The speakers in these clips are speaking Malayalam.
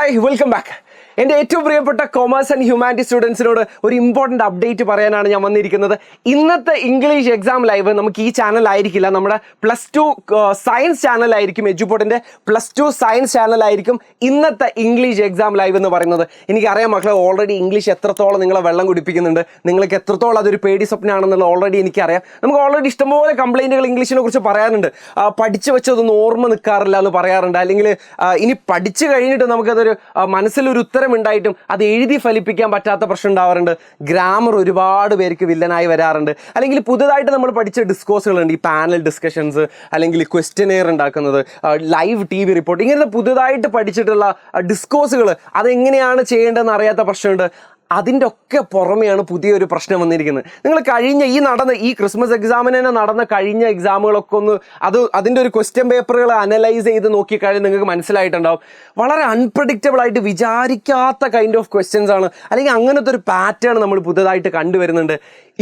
Hi, welcome back. എൻ്റെ ഏറ്റവും പ്രിയപ്പെട്ട കൊമേഴ്സ് ആൻഡ് ഹ്യൂമാനിറ്റി സ്റ്റുഡൻസിനോട് ഒരു ഇമ്പോർട്ടൻ്റ് അപ്ഡേറ്റ് പറയാനാണ് ഞാൻ വന്നിരിക്കുന്നത്. ഇന്നത്തെ ഇംഗ്ലീഷ് എക്സാം ലൈവ് നമുക്ക് ഈ ചാനലായിരിക്കില്ല, നമ്മുടെ +2 സയൻസ് ചാനലായിരിക്കും. എഡ്യൂപോർട്ടിൻ്റെ +2 സയൻസ് ചാനലായിരിക്കും ഇന്നത്തെ ഇംഗ്ലീഷ് എക്സാം ലൈവ് എന്ന് പറയുന്നത്. എനിക്കറിയാം മക്കളെ, ഓൾറെഡി ഇംഗ്ലീഷ് എത്രത്തോളം നിങ്ങളെ വെള്ളം കുടിപ്പിക്കുന്നുണ്ട്, നിങ്ങൾക്ക് എത്രത്തോളം അതൊരു പേടി സ്വപ്നമാണെന്നുള്ളത് ഓൾറെഡി എനിക്കറിയാം. നമുക്ക് ഓൾറെഡി ഇഷ്ടംപോലെ കംപ്ലൈൻറ്റുകൾ ഇംഗ്ലീഷിനെ കുറിച്ച് പറയാറുണ്ട്. പഠിച്ചു വെച്ചതൊന്നും ഓർമ്മ നിൽക്കാറില്ല എന്ന് പറയാറുണ്ട്. അല്ലെങ്കിൽ ഇനി പഠിച്ചു കഴിഞ്ഞിട്ട് നമുക്കതൊരു മനസ്സിലൊരു ഉത്തരം ഉണ്ടായിട്ടും അത് എഴുതി ഫലിപ്പിക്കാൻ പറ്റാത്ത പ്രശ്നം ഉണ്ടാവാറുണ്ട്. ഗ്രാമർ ഒരുപാട് പേർക്ക് വില്ലനായി വരാറുണ്ട്. അല്ലെങ്കിൽ പുതുതായിട്ട് നമ്മൾ പഠിച്ച ഡിസ്കോഴ്സുകളുണ്ട്, ഈ പാനൽ ഡിസ്കഷൻസ്, അല്ലെങ്കിൽ ക്വസ്റ്റ്യനെയർ ഉണ്ടാക്കുന്നത്, ലൈവ് TV റിപ്പോർട്ട്, ഇങ്ങനത്തെ പുതുതായിട്ട് പഠിച്ചിട്ടുള്ള ഡിസ്കോഴ്സുകൾ അതെങ്ങനെയാണ് ചെയ്യേണ്ടതെന്ന് അറിയാത്ത പ്രശ്നമുണ്ട്. അതിൻ്റെ ഒക്കെ പുറമെയാണ് പുതിയൊരു പ്രശ്നം വന്നിരിക്കുന്നത്. നിങ്ങൾ കഴിഞ്ഞ ഈ ക്രിസ്മസ് എക്സാമിന് തന്നെ നടന്ന കഴിഞ്ഞ എക്സാമുകളൊക്കെ ഒന്ന് അതിൻ്റെ ഒരു ക്വസ്റ്റ്യൻ പേപ്പറുകൾ അനലൈസ് ചെയ്ത് നോക്കിക്കഴിഞ്ഞാൽ നിങ്ങൾക്ക് മനസ്സിലായിട്ടുണ്ടാവും, വളരെ അൺപ്രഡിക്റ്റബിൾ ആയിട്ട് വിചാരിക്കാത്ത കൈൻഡ് ഓഫ് ക്വസ്റ്റ്യൻസ് ആണ്, അല്ലെങ്കിൽ അങ്ങനത്തെ ഒരു പാറ്റേൺ നമ്മൾ പുതുതായിട്ട് കണ്ടുവരുന്നുണ്ട്.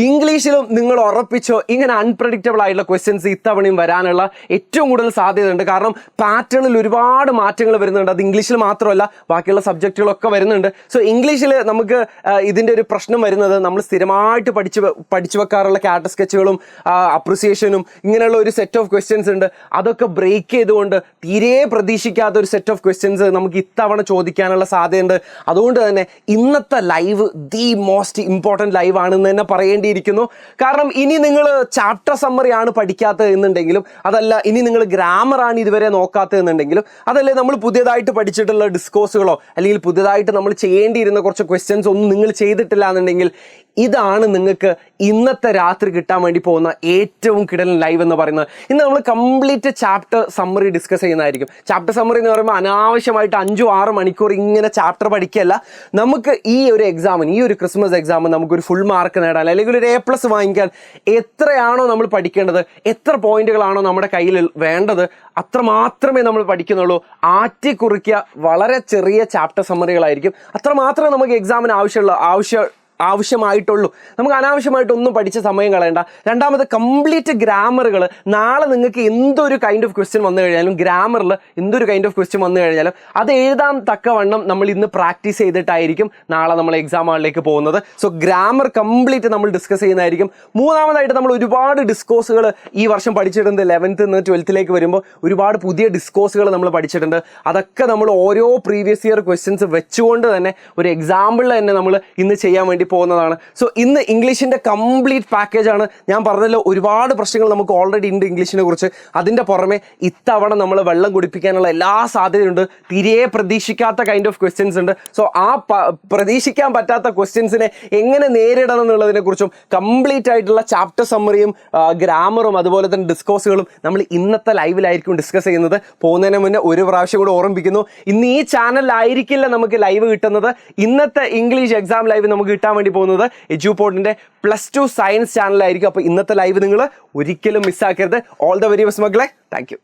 ഇംഗ്ലീഷിലും നിങ്ങൾ ഉറപ്പിച്ചോ, ഇങ്ങനെ അൺപ്രഡിക്റ്റബിൾ ആയിട്ടുള്ള ക്വസ്റ്റ്യൻസ് ഇത്തവണയും വരാനുള്ള ഏറ്റവും കൂടുതൽ സാധ്യതയുണ്ട്. കാരണം പാറ്റേണിൽ ഒരുപാട് മാറ്റങ്ങൾ വരുന്നുണ്ട്. അത് ഇംഗ്ലീഷിൽ മാത്രമല്ല, ബാക്കിയുള്ള സബ്ജക്റ്റുകളൊക്കെ വരുന്നുണ്ട്. സോ ഇംഗ്ലീഷിൽ നമുക്ക് ഇതിൻ്റെ ഒരു പ്രശ്നം വരുന്നത്, നമ്മൾ സ്ഥിരമായിട്ട് പഠിച്ചു വെക്കാറുള്ള ക്യാരക്ടർ സ്കെച്ചുകളും അപ്രിസിയേഷനും ഇങ്ങനെയുള്ള ഒരു സെറ്റ് ഓഫ് ക്വസ്റ്റ്യൻസ് ഉണ്ട്. അതൊക്കെ ബ്രേക്ക് ചെയ്തുകൊണ്ട് തീരെ പ്രതീക്ഷിക്കാത്ത ഒരു സെറ്റ് ഓഫ് ക്വസ്റ്റ്യൻസ് നമുക്ക് ഇത്തവണ ചോദിക്കാനുള്ള സാധ്യതയുണ്ട്. അതുകൊണ്ട് തന്നെ ഇന്നത്തെ live the most important live ആണെന്ന് തന്നെ പറയേണ്ടിയിരിക്കുന്നു. കാരണം ഇനി നിങ്ങൾ ചാപ്റ്റർ സമ്മറി ആണ് പഠിക്കാത്തത് എന്നുണ്ടെങ്കിലും, അതല്ല ഇനി നിങ്ങൾ ഗ്രാമറാണ് ഇതുവരെ നോക്കാത്തത് എന്നുണ്ടെങ്കിലും, അതല്ലേ നമ്മൾ പുതിയതായിട്ട് പഠിച്ചിട്ടുള്ള ഡിസ്കോഴ്സുകളോ അല്ലെങ്കിൽ പുതിയതായിട്ട് നമ്മൾ ചെയ്യേണ്ടിയിരുന്ന കുറച്ച് ക്വസ്റ്റ്യൻസ് ഒന്നും നിങ്ങൾ ചെയ്തിട്ടില്ല എന്നുണ്ടെങ്കിൽ, ഇതാണ് നിങ്ങൾക്ക് ഇന്നത്തെ രാത്രി കിട്ടാൻ വേണ്ടി പോകുന്ന ഏറ്റവും കിടലൻ ലൈവ് എന്ന് പറയുന്നത്. ഇന്ന് നമ്മൾ കംപ്ലീറ്റ് ചാപ്റ്റർ സമ്മറി ഡിസ്കസ് ചെയ്യുന്നതായിരിക്കും. ചാപ്റ്റർ സമ്മറി എന്ന് പറയുമ്പോൾ അനാവശ്യമായിട്ട് 5-6 മണിക്കൂർ ഇങ്ങനെ ചാപ്റ്റർ പഠിക്കല്ല. നമുക്ക് ഈ ഒരു എക്സാമിന്, ഈ ഒരു ക്രിസ്മസ് എക്സാമിന് നമുക്കൊരു ഫുൾ മാർക്ക് നേടാൻ, അല്ലെങ്കിൽ ഒരു A+ വാങ്ങിക്കാൻ എത്രയാണോ നമ്മൾ പഠിക്കേണ്ടത്, എത്ര പോയിന്റുകളാണോ നമ്മുടെ കയ്യിൽ വേണ്ടത്, അത്ര മാത്രമേ നമ്മൾ പഠിക്കുന്നുള്ളൂ. ആറ്റിക്കുറിക്കുക വളരെ ചെറിയ ചാപ്റ്റർ സമ്മറികളായിരിക്കും. അത്ര മാത്രമേ നമുക്ക് എക്സാമിന് ആവശ്യമായിട്ടുള്ളൂ. നമുക്ക് അനാവശ്യമായിട്ടൊന്നും പഠിച്ച സമയം കളയണ്ട. രണ്ടാമത്, കംപ്ലീറ്റ് ഗ്രാമറുകൾ നാളെ നിങ്ങൾക്ക് എന്തൊരു കൈൻഡ് ഓഫ് ക്വസ്റ്റ്യൻ വന്നു കഴിഞ്ഞാലും, ഗ്രാമറിൽ എന്തൊരു കൈൻഡ് ഓഫ് ക്വസ്റ്റ്യൻ വന്നു കഴിഞ്ഞാലും അത് എഴുതാൻ തക്കവണ്ണം നമ്മൾ ഇന്ന് പ്രാക്ടീസ് ചെയ്തിട്ടായിരിക്കും നാളെ നമ്മൾ എക്സാം ഹാളിലേക്ക് പോകുന്നത്. സോ ഗ്രാമർ കംപ്ലീറ്റ് നമ്മൾ ഡിസ്കസ് ചെയ്യുന്നതായിരിക്കും. മൂന്നാമതായിട്ട്, നമ്മൾ ഒരുപാട് ഡിസ്കോഴ്സുകൾ ഈ വർഷം പഠിച്ചിട്ടുണ്ട്. 11th നിന്ന് 12th വരുമ്പോൾ ഒരുപാട് പുതിയ ഡിസ്കോഴ്സുകൾ നമ്മൾ പഠിച്ചിട്ടുണ്ട്. അതൊക്കെ നമ്മൾ ഓരോ പ്രീവിയസ് ഇയർ ക്വസ്റ്റ്യൻസ് വെച്ചുകൊണ്ട് തന്നെ ഒരു എക്സാമ്പിളിൽ തന്നെ നമ്മൾ ഇന്ന് ചെയ്യാൻ വേണ്ടി പോകുന്നതാണ്. സോ ഇന്ന് ഇംഗ്ലീഷിൻ്റെ കംപ്ലീറ്റ് പാക്കേജാണ്. ഞാൻ പറഞ്ഞല്ലോ, ഒരുപാട് പ്രശ്നങ്ങൾ നമുക്ക് ഓൾറെഡി ഉണ്ട് ഇംഗ്ലീഷിനെ കുറിച്ച്. അതിൻ്റെ പുറമെ ഇത്തവണ നമ്മൾ വെള്ളം കുടിപ്പിക്കാനുള്ള എല്ലാ സാധ്യതയുണ്ട്. തീരെ പ്രതീക്ഷിക്കാത്ത കൈൻഡ് ഓഫ് ക്വസ്റ്റ്യൻസ് ഉണ്ട്. സോ ആ പ്രതീക്ഷിക്കാൻ പറ്റാത്ത ക്വസ്റ്റ്യൻസിനെ എങ്ങനെ നേരിടണം എന്നുള്ളതിനെ കുറിച്ചും കംപ്ലീറ്റ് ആയിട്ടുള്ള ചാപ്റ്റർ സമ്മറിയും ഗ്രാമറും അതുപോലെ തന്നെ ഡിസ്കോഴ്സുകളും നമ്മൾ ഇന്നത്തെ ലൈവിലായിരിക്കും ഡിസ്കസ് ചെയ്യുന്നത്. പോകുന്നതിന് മുന്നേ ഒരു പ്രാവശ്യം കൂടെ ഓർമ്മിപ്പിക്കുന്നു, ഇന്ന് ഈ ചാനലിലായിരിക്കില്ല നമുക്ക് ലൈവ് കിട്ടുന്നത്. ഇന്നത്തെ ഇംഗ്ലീഷ് എക്സാം ലൈവ് നമുക്ക് കിട്ടാൻ വേണ്ടി പോകുന്നത് എഡ്യൂപോർട്ടിൻ്റെ +2 സയൻസ് ചാനലായിരിക്കും. അപ്പോൾ ഇന്നത്തെ ലൈവ് നിങ്ങൾ ഒരിക്കലും മിസ്സാക്കരുത്. ഓൾ ദ വെരി ബെസ്റ്റ് മക്കളെ. Thank you.